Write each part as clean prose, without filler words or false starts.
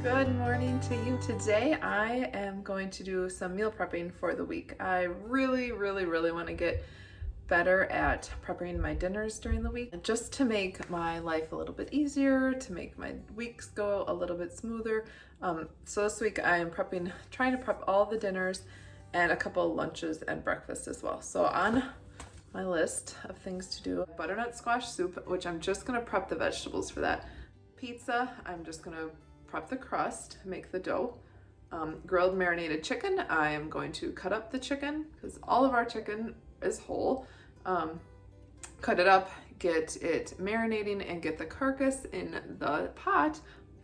Good morning to you. Today I am going to do some meal prepping for the week. I really want to get better at preparing my dinners during the week, just to make my life a little bit easier, to make my weeks go a little bit smoother. So this week I am trying to prep all the dinners and a couple of lunches and breakfast as well. So on my list of things to do, butternut squash soup, which I'm just gonna prep the vegetables for that. Pizza, I'm just gonna prep the crust, make the dough. Grilled marinated chicken, I am going to cut up the chicken because all of our chicken is whole. Cut it up, get it marinating, and get the carcass in the pot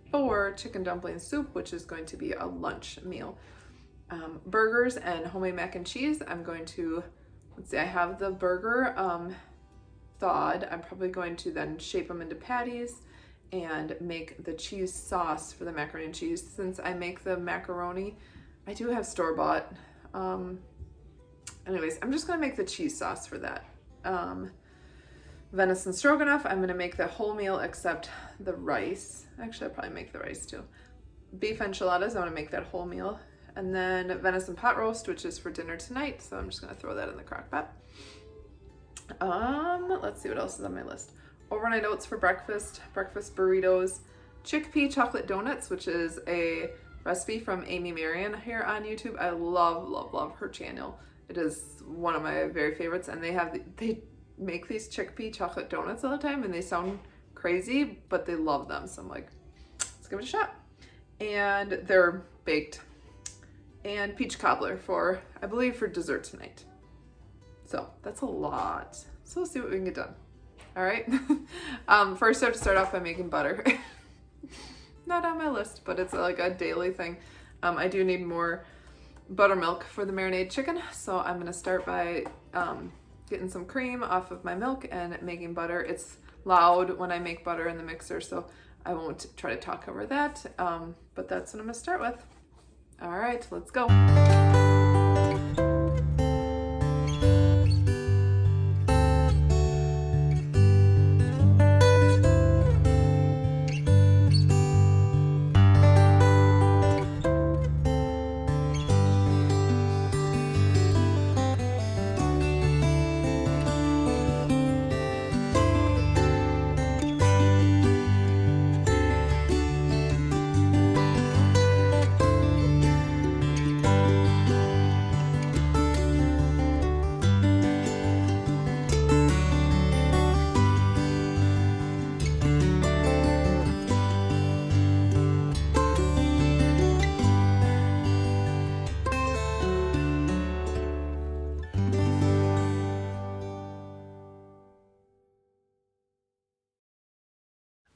for chicken dumpling soup, which is going to be a lunch meal. Burgers and homemade mac and cheese, I'm going to, let's see, I have the burger thawed. I'm probably going to then shape them into patties and make the cheese sauce for the macaroni and cheese. Since I make the macaroni, I do have store-bought. Anyways, I'm just gonna make the cheese sauce for that. Venison stroganoff, I'm gonna make the whole meal except the rice. Actually, I'll probably make the rice too. Beef enchiladas, I wanna make that whole meal. And then venison pot roast, which is for dinner tonight, so I'm just gonna throw that in the crock pot. Let's see what else is on my list. Overnight oats for breakfast burritos, chickpea chocolate donuts, which is a recipe from Amy Marion here on YouTube. I love her channel. It is one of my very favorites, and they make these chickpea chocolate donuts all the time, and they sound crazy, but they love them. So I'm like, let's give it a shot. And they're baked. And peach cobbler for, I believe, for dessert tonight. So that's a lot. So we'll see what we can get done. All right. First I have to start off by making butter. Not on my list, but it's like a daily thing. I do need more buttermilk for the marinated chicken. So I'm gonna start by getting some cream off of my milk and making butter. It's loud when I make butter in the mixer, so I won't try to talk over that. But that's what I'm gonna start with. All right, let's go.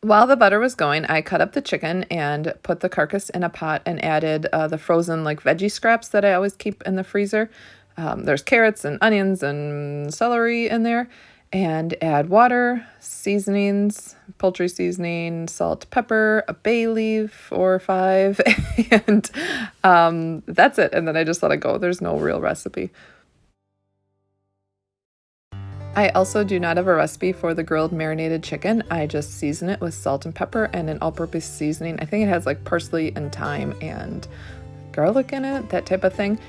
While the butter was going, I cut up the chicken and put the carcass in a pot and added the frozen like veggie scraps that I always keep in the freezer. There's carrots and onions and celery in there. And add water, seasonings, poultry seasoning, salt, pepper, a bay leaf or 5, and that's it. And then I just let it go. There's no real recipe. I also do not have a recipe for the grilled marinated chicken. I just season it with salt and pepper and an all-purpose seasoning. I think it has like parsley and thyme and garlic in it, that type of thing.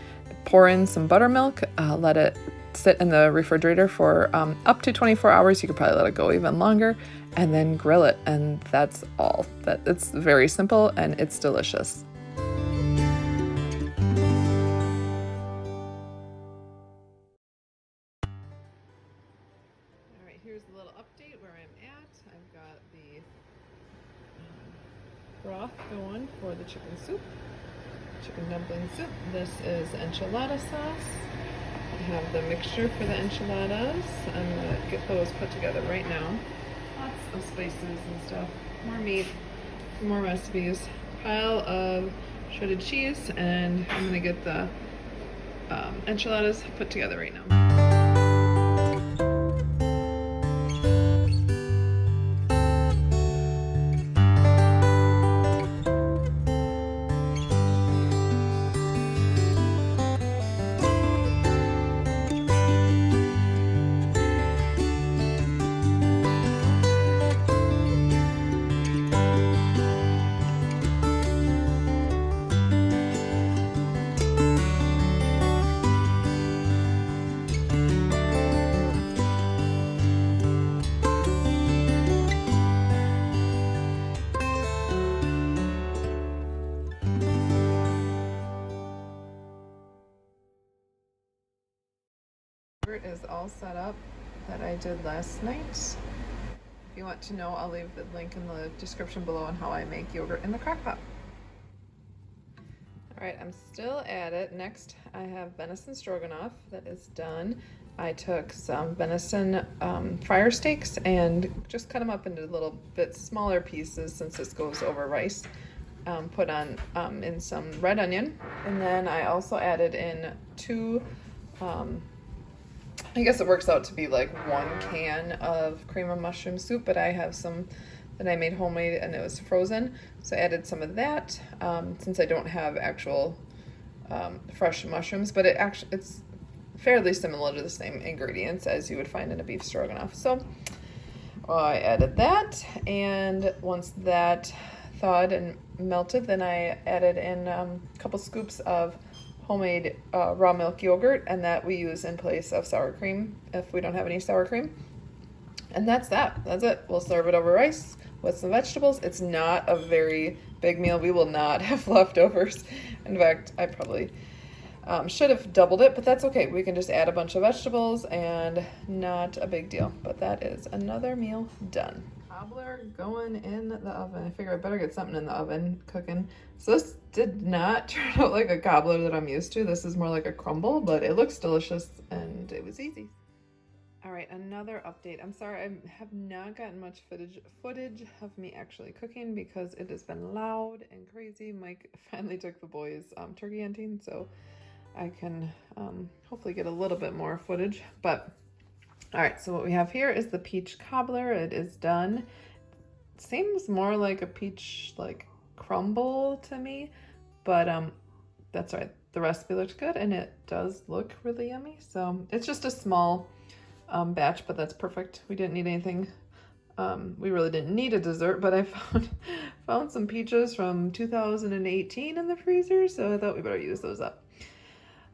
Pour in some buttermilk, let it sit in the refrigerator for up to 24 hours. You could probably let it go even longer, and then grill it. And that's all. It's very simple and it's delicious. Here's a little update where I'm at. I've got the broth going for the chicken soup, chicken dumpling soup. This is enchilada sauce. I have the mixture for the enchiladas. I'm gonna get those put together right now. Lots of spices and stuff. More meat, more recipes. Pile of shredded cheese, and I'm gonna get the enchiladas put together right now. Yogurt is all set up that I did last night. If you want to know, I'll leave the link in the description below on how I make yogurt in the crock pot. All right, I'm still at it. Next, I have venison stroganoff that is done. I took some venison fryer steaks and just cut them up into little bit smaller pieces since this goes over rice. Put on in some red onion, and then I also added in two, I guess it works out to be like 1 can of cream of mushroom soup, but I have some that I made homemade and it was frozen, so I added some of that since I don't have actual fresh mushrooms, but it's fairly similar to the same ingredients as you would find in a beef stroganoff. So I added that, and once that thawed and melted, then I added in a couple scoops of homemade raw milk yogurt, and that we use in place of sour cream if we don't have any sour cream. And that's it. We'll serve it over rice with some vegetables. It's not a very big meal. We will not have leftovers. In fact, I probably should have doubled it, but that's okay. We can just add a bunch of vegetables and not a big deal. But that is another meal done. Cobbler going in the oven. I figure I better get something in the oven cooking. So this did not turn out like a cobbler that I'm used to. This is more like a crumble, but it looks delicious and it was easy. All right, another update. I'm sorry, I have not gotten much footage of me actually cooking because it has been loud and crazy. Mike finally took the boys turkey hunting, so I can hopefully get a little bit more footage. But all right, so what we have here is the peach cobbler. It is done. Seems more like a peach like crumble to me, but that's right. The recipe looked good and it does look really yummy. So it's just a small batch, but that's perfect. We didn't need anything. We really didn't need a dessert, but I found some peaches from 2018 in the freezer, so I thought we better use those up.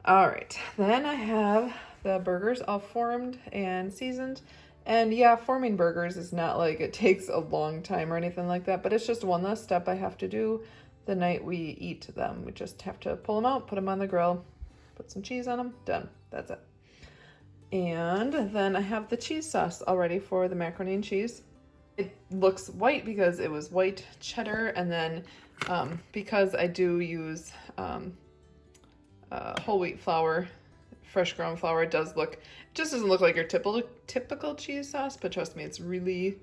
All right, then I have the burgers all formed and seasoned. And yeah, forming burgers is not like it takes a long time or anything like that, but it's just one less step I have to do the night we eat them. We just have to pull them out, put them on the grill, put some cheese on them, done. That's it. And then I have the cheese sauce all ready for the macaroni and cheese. It looks white because it was white cheddar, and then because I do use whole wheat flour, fresh ground flour, it just doesn't look like your typical cheese sauce, but trust me, it's really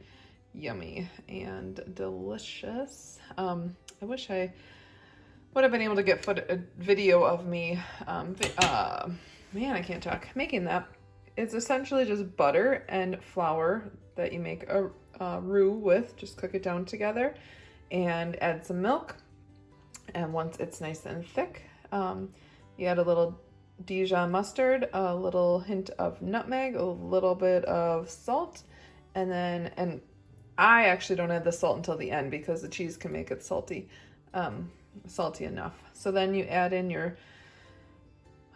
yummy and delicious. I wish I would have been able to get a video of me, man, I can't talk, making that. It's essentially just butter and flour that you make a roux with. Just cook it down together and add some milk. And once it's nice and thick, you add a little Dijon mustard, a little hint of nutmeg, a little bit of salt, and I actually don't add the salt until the end because the cheese can make it salty enough. So then you add in your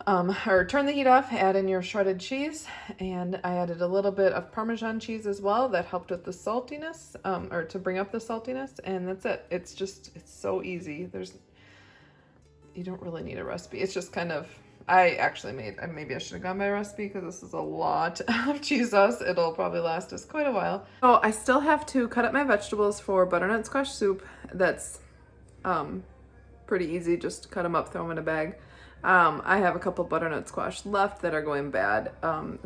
or turn the heat off, add in your shredded cheese, and I added a little bit of Parmesan cheese as well. That helped with the saltiness, or to bring up the saltiness, and that's it. It's so easy. You don't really need a recipe. It's just kind of, maybe I should have gone by a recipe because this is a lot of cheese sauce. It'll probably last us quite a while. Oh, I still have to cut up my vegetables for butternut squash soup. That's pretty easy. Just cut them up, throw them in a bag. I have a couple butternut squash left that are going bad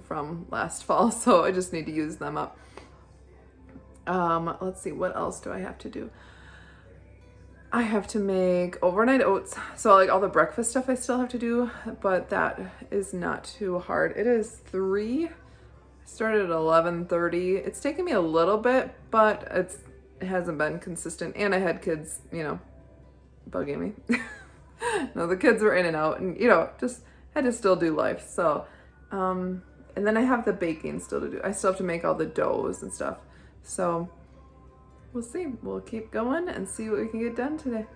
from last fall, so I just need to use them up. Let's see, what else do I have to do? I have to make overnight oats. So like all the breakfast stuff I still have to do, but that is not too hard. It is 3. I started at 11:30. It's taken me a little bit, but it hasn't been consistent. And I had kids, bugging me. No, the kids were in and out and, just had to still do life. So, and then I have the baking still to do. I still have to make all the doughs and stuff. So we'll see. We'll keep going and see what we can get done today.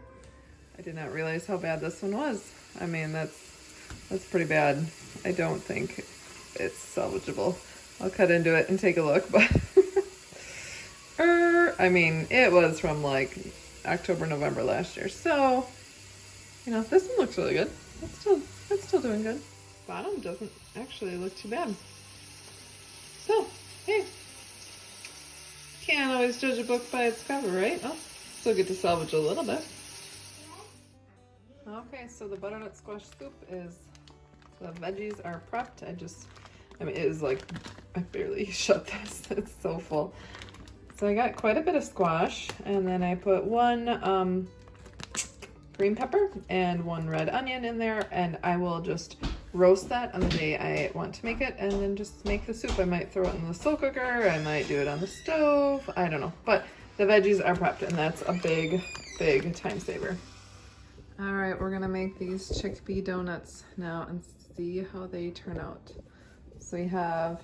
I did not realize how bad this one was. I mean, that's pretty bad. I don't think it's salvageable. I'll cut into it and take a look, but I mean, it was from like October, November last year. So, this one looks really good. It's still doing good. Bottom doesn't actually look too bad. Hey, can't always judge a book by its cover, right? Oh, still get to salvage a little bit. Okay, so the butternut squash soup is, the veggies are prepped. I mean, it is like, I barely shut this, it's so full. So I got quite a bit of squash, and then I put one green pepper and one red onion in there, and I will just roast that on the day I want to make it, and then just make the soup. I might throw it in the slow cooker, I might do it on the stove, I don't know. But the veggies are prepped, and that's a big, big time saver. All right, we're gonna make these chickpea donuts now and see how they turn out. So we have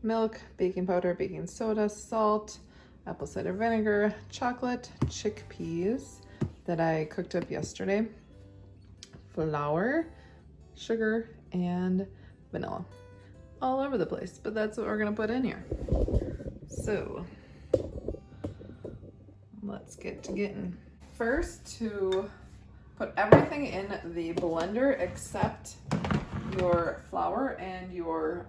milk, baking powder, baking soda, salt, apple cider vinegar, chocolate, chickpeas that I cooked up yesterday, flour, sugar, and vanilla. All over the place, but that's what we're gonna put in here. So let's get to getting. First, to put everything in the blender except your flour and your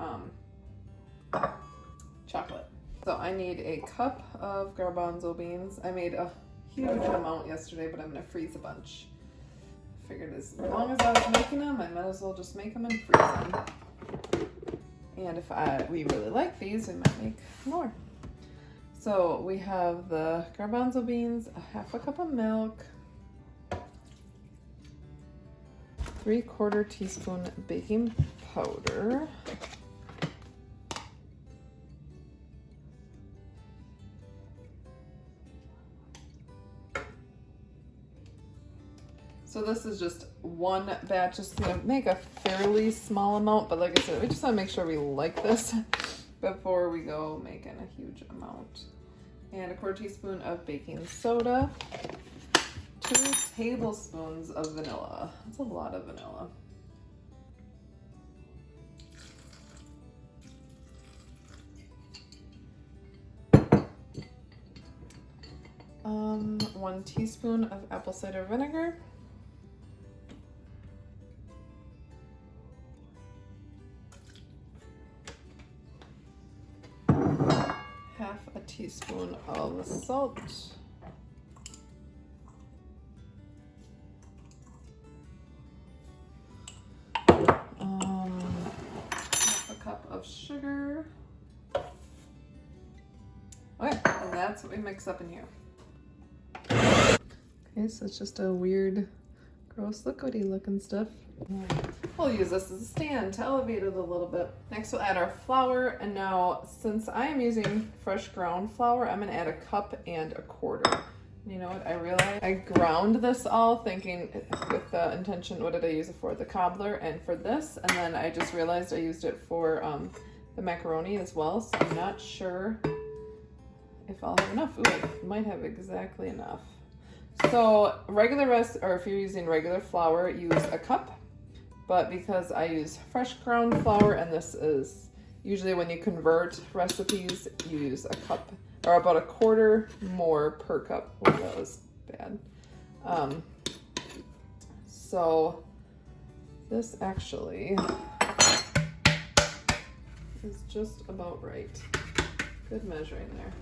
chocolate. So I need a cup of garbanzo beans. I made a huge amount yesterday, but I'm gonna freeze a bunch. I figured as long as I was making them, I might as well just make them and freeze them. And if we really like these, we might make more. So we have the garbanzo beans, a half a cup of milk, 3/4 teaspoon baking powder, so this is just one batch, just gonna make a fairly small amount, but like I said, we just wanna make sure we like this before we go making a huge amount. And a 1/4 teaspoon of baking soda, 2 tablespoons of vanilla. That's a lot of vanilla. One teaspoon of apple cider vinegar. Half a teaspoon of salt. Half a cup of sugar. Okay, and that's what we mix up in here. Okay, so it's just a weird, gross liquidy looking stuff. We'll use this as a stand to elevate it a little bit. Next we'll add our flour, and now since I am using fresh ground flour, I'm gonna add a cup and 1/4. You know what, I realized I ground this all thinking with the intention, what did I use it for? The cobbler and for this, and then I just realized I used it for the macaroni as well, so I'm not sure if I'll have enough. Ooh, I might have exactly enough. So or if you're using regular flour, use a cup, but because I use fresh ground flour, and this is usually when you convert recipes, you use a cup, or about 1/4 more per cup. Oh, that was bad. So this actually is just about right. Good measuring there.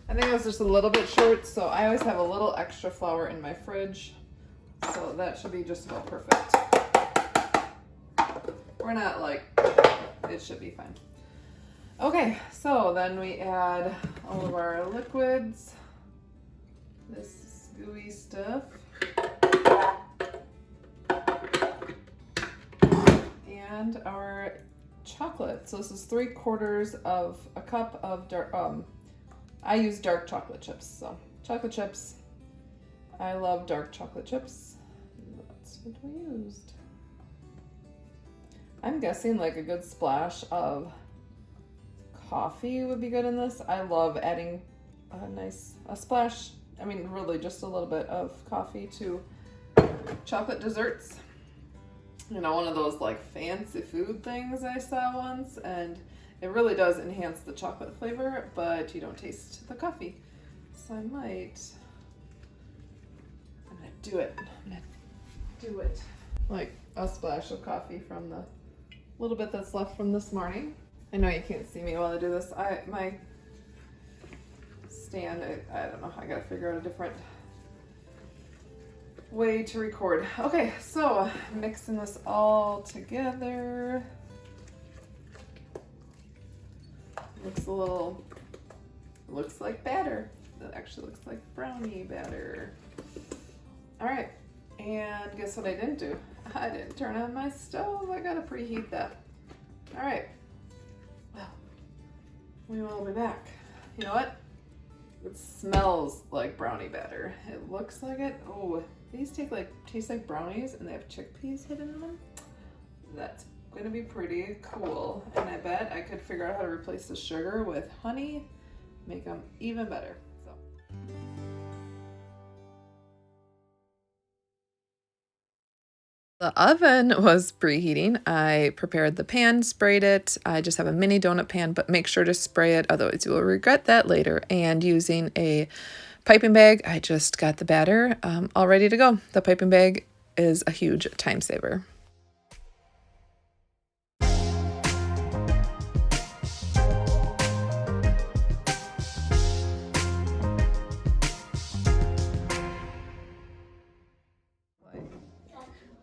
I think it was just a little bit short, so I always have a little extra flour in my fridge, so that should be just about perfect. We're not like, it should be fine. Okay, so then we add all of our liquids, this gooey stuff, and our chocolate. So this is 3/4 of a cup of I use dark chocolate chips. So chocolate chips, I love dark chocolate chips. That's what we used. I'm guessing like a good splash of coffee would be good in this. I love adding a splash, I mean really just a little bit of coffee to chocolate desserts. You know, one of those like fancy food things I saw once, and it really does enhance the chocolate flavor, but you don't taste the coffee. So I'm gonna do it. Like a splash of coffee from the little bit that's left from this morning. I know you can't see me while I do this. My stand, I don't know, I gotta figure out a different way to record. Okay, so mixing this all together. Looks like batter. That actually looks like brownie batter. All right, and guess what I didn't do? I didn't turn on my stove. I gotta preheat that. All right, well, we will be back. You know what? It smells like brownie batter. It looks like it. Oh, these taste like brownies and they have chickpeas hidden in them. That's gonna be pretty cool. And I bet I could figure out how to replace the sugar with honey, make them even better. So. The oven was preheating. I prepared the pan, sprayed it. I just have a mini donut pan, but make sure to spray it, otherwise you will regret that later. And using a piping bag, I just got the batter all ready to go. The piping bag is a huge time saver.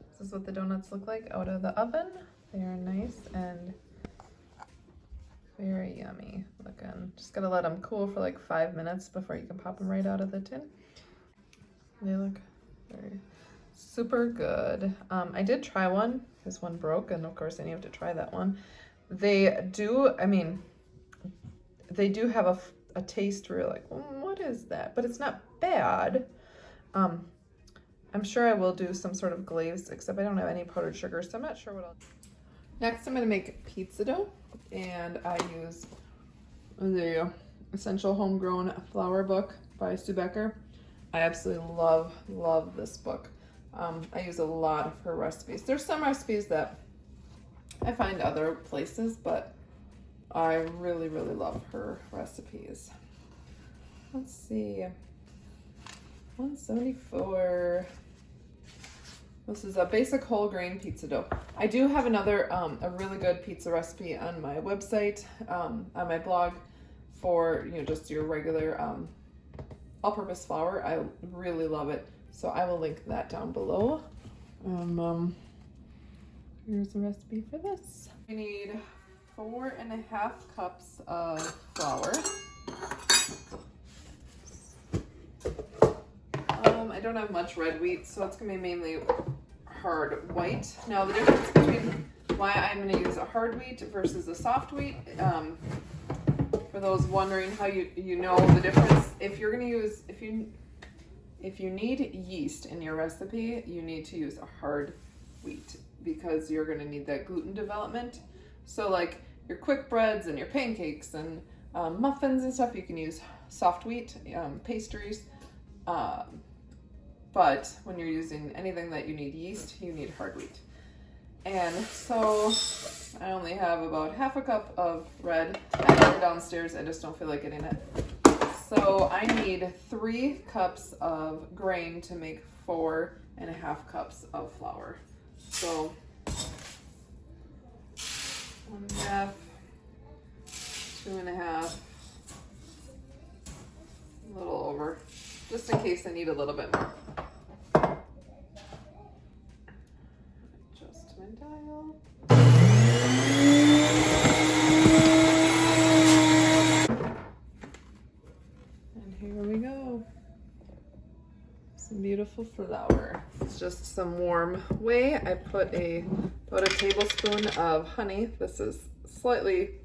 This is what the donuts look like out of the oven. They are nice and very yummy looking. Just gotta let them cool for like 5 minutes before you can pop them right out of the tin. They look very super good. I did try one because one broke, and of course then you have to try that one. They do have a taste where you're like, what is that? But it's not bad. I'm sure I will do some sort of glaze, except I don't have any powdered sugar, so I'm not sure what I'll do. Next, I'm gonna make pizza dough, and I use the Essential Homegrown Flour book by Sue Becker. I absolutely love this book. I use a lot of her recipes. There's some recipes that I find other places, but I really love her recipes. Let's see, 174. This is a basic whole grain pizza dough. I do have another, a really good pizza recipe on my website, on my blog for, just your regular all-purpose flour. I really love it. So I will link that down below. Here's the recipe for this. We need 4.5 cups of flour. I don't have much red wheat, so it's gonna be mainly hard white. Now the difference between why I'm gonna use a hard wheat versus a soft wheat, for those wondering how you know the difference, if you're gonna use, if you need yeast in your recipe, you need to use a hard wheat because you're gonna need that gluten development. So like your quick breads and your pancakes and muffins and stuff, you can use soft wheat, pastries. But when you're using anything that you need yeast, you need hard wheat. And so I only have about 1/2 cup of red. I have it downstairs, I just don't feel like getting it. So I need 3 cups of grain to make 4.5 cups of flour. So 1.5, 2.5, a little over, just in case I need a little bit more. Adjust my dial. And here we go. Some beautiful flour. It's just some warm whey. I put about a tablespoon of honey. This is slightly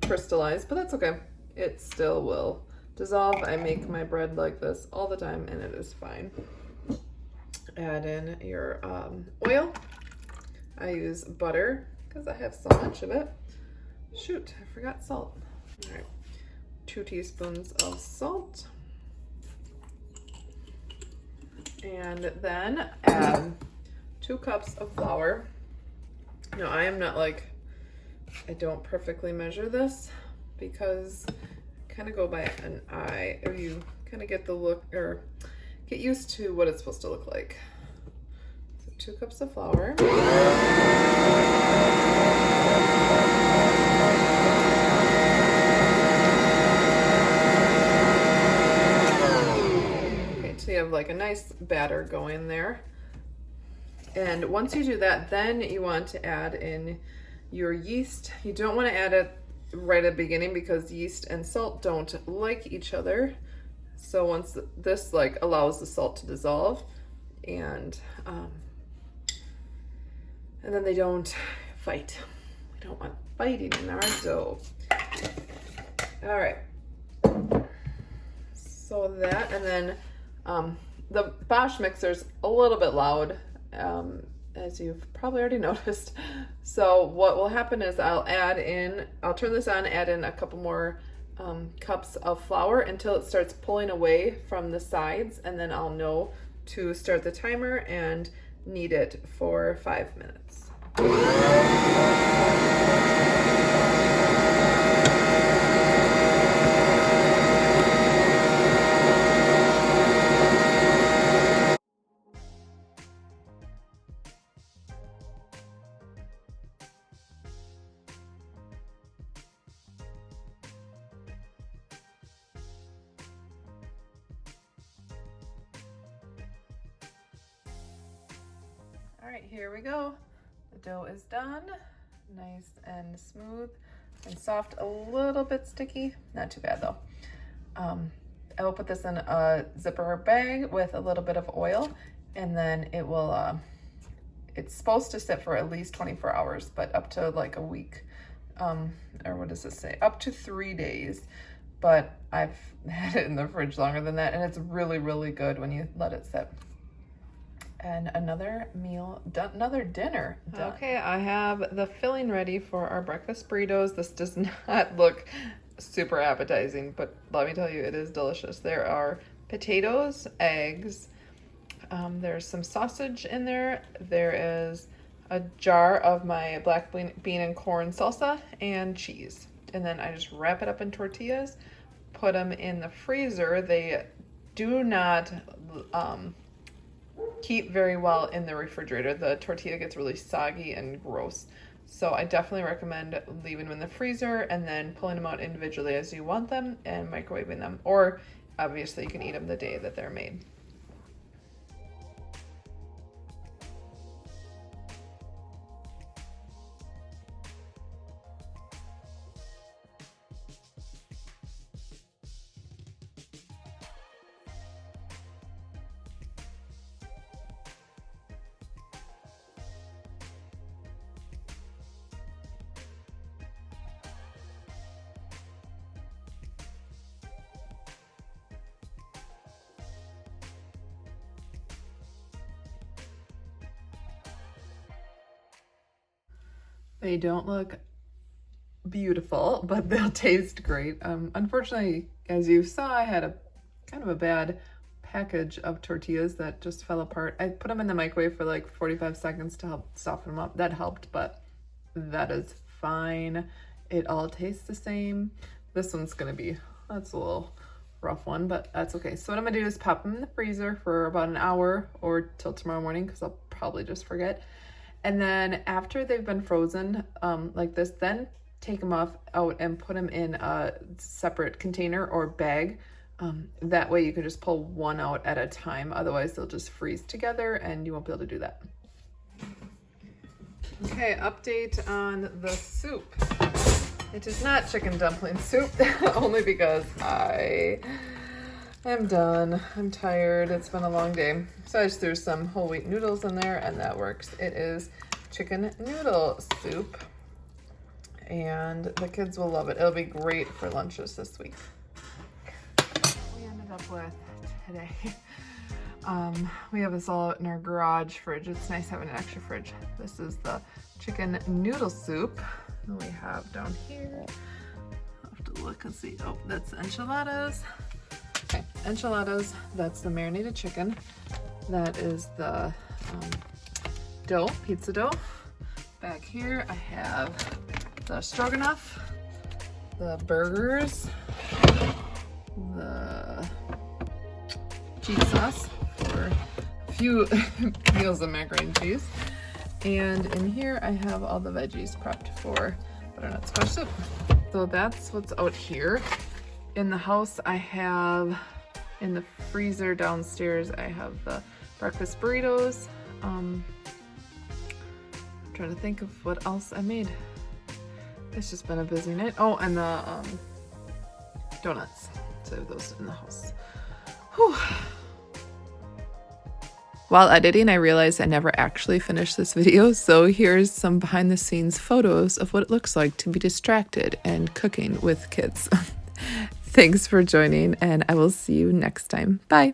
crystallized, but that's okay. It still will dissolve. I make my bread like this all the time and it is fine. Add in your oil. I use butter because I have so much of it. Shoot, I forgot salt. All right, 2 teaspoons of salt. And then add 2 cups of flour. Now I am not like, I don't perfectly measure this because I kind of go by an eye, or you kind of get the look, or get used to what it's supposed to look like. So 2 cups of flour. have like a nice batter going there. And once you do that, then you want to add in your yeast. You don't want to add it right at the beginning because yeast and salt don't like each other. So once this like allows the salt to dissolve, and then they don't fight. We don't want fighting in our dough. All right. So that, and then the Bosch mixer's a little bit loud, as you've probably already noticed. So what will happen is I'll turn this on, add in a couple more cups of flour until it starts pulling away from the sides, and then I'll know to start the timer and knead it for 5 minutes. All right, here we go. The dough is done. Nice and smooth and soft, a little bit sticky. Not too bad though. I will put this in a zipper bag with a little bit of oil, and then it will, it's supposed to sit for at least 24 hours, but up to like a week, or what does this say? Up to 3 days. But I've had it in the fridge longer than that, and it's really, really good when you let it sit. And another meal done, another dinner done. Okay, I have the filling ready for our breakfast burritos. This does not look super appetizing, but let me tell you, it is delicious. There are potatoes, eggs, there's some sausage in there. There is a jar of my black bean and corn salsa and cheese. And then I just wrap it up in tortillas, put them in the freezer. They do not keep very well in the refrigerator. The tortilla gets really soggy and gross. So I definitely recommend leaving them in the freezer and then pulling them out individually as you want them and microwaving them. Or obviously you can eat them the day that they're made. They don't look beautiful, but they'll taste great. Unfortunately, as you saw, I had a kind of a bad package of tortillas that just fell apart. I put them in the microwave for like 45 seconds to help soften them up. That helped, but that is fine. It all tastes the same. This one's gonna be, that's a little rough one, but that's okay. So what I'm gonna do is pop them in the freezer for about an hour or till tomorrow morning, because I'll probably just forget. And then after they've been frozen like this, then take them out and put them in a separate container or bag. That way you can just pull one out at a time. Otherwise they'll just freeze together and you won't be able to do that. Okay, update on the soup. It is not chicken dumpling soup, only because I am done. I'm tired. It's been a long day. So I just threw some whole wheat noodles in there and that works. It is chicken noodle soup and the kids will love it. It'll be great for lunches this week. We ended up with today. We have this all out in our garage fridge. It's nice having an extra fridge. This is the chicken noodle soup that we have down here. I'll have to look and see. Oh, that's enchiladas. Okay, enchiladas, that's the marinated chicken. That is the dough, pizza dough. Back here I have the stroganoff, the burgers, the cheese sauce for a few meals of macaroni and cheese. And in here I have all the veggies prepped for butternut squash soup. So that's what's out here. In the house I have In the freezer downstairs, I have the breakfast burritos. I'm trying to think of what else I made. It's just been a busy night. Oh, and the donuts. So I have those in the house. Whew. While editing, I realized I never actually finished this video, so here's some behind the scenes photos of what it looks like to be distracted and cooking with kids. Thanks for joining, and I will see you next time. Bye.